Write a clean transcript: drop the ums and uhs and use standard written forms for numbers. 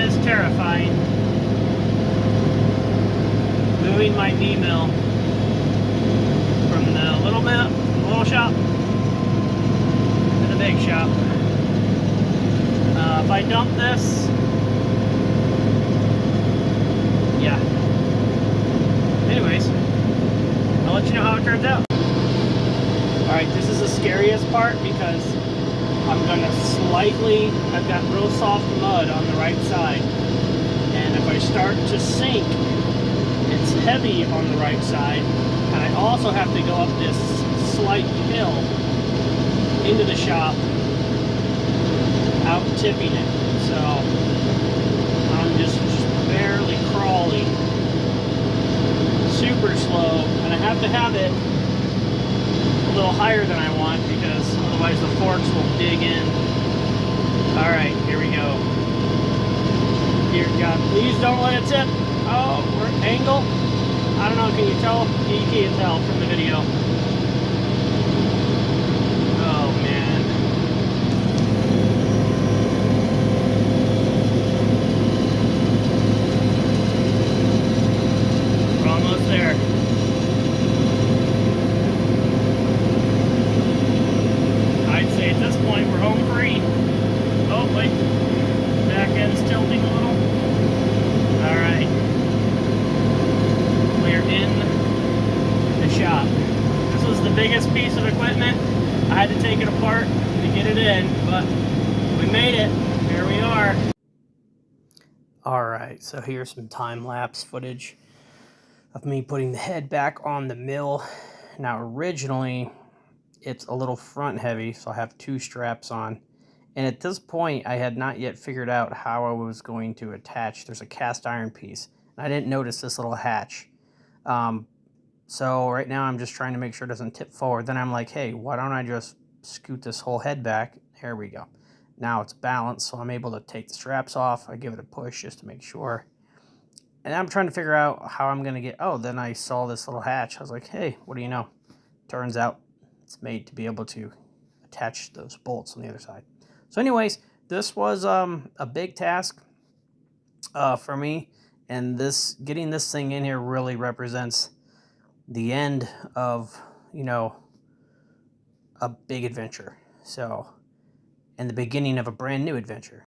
is terrifying. Moving my knee mill from the little shop to the big shop. If I dump this, yeah. Anyways, I'll let you know how it turns out. Alright, this is the scariest part because I'm gonna I've got real soft mud on the right side. And if I start to sink, it's heavy on the right side. And I also have to go up this slight hill into the shop, out tipping it. So I'm just barely crawling, super slow, and I have to have it a little higher than I want because otherwise the forks will dig in. Alright, here we go. Dear God, please don't let it tip. Oh, we're at angle. I don't know, can you tell? You can't tell from the video. Oh man. We're almost there. I'd say at this point we're home free. Oh wait, back end's tilting a little. Alright. We're in the shop. This was the biggest piece of equipment. I had to take it apart to get it in, but we made it. Here we are. Alright, so here's some time-lapse footage of me putting the head back on the mill. Now originally it's a little front heavy, so I have two straps on. And at this point I had not yet figured out how I was going to attach. There's a cast iron piece. And I didn't notice this little hatch. So right now I'm just trying to make sure it doesn't tip forward. Then I'm like, hey, why don't I just scoot this whole head back? There we go. Now it's balanced, so I'm able to take the straps off. I give it a push just to make sure. And I'm trying to figure out how I'm going to get... Oh, then I saw this little hatch. I was like, hey, what do you know? Turns out it's made to be able to attach those bolts on the other side. So anyways, this was a big task for me. And getting this thing in here really represents the end of, a big adventure. So, and the beginning of a brand new adventure.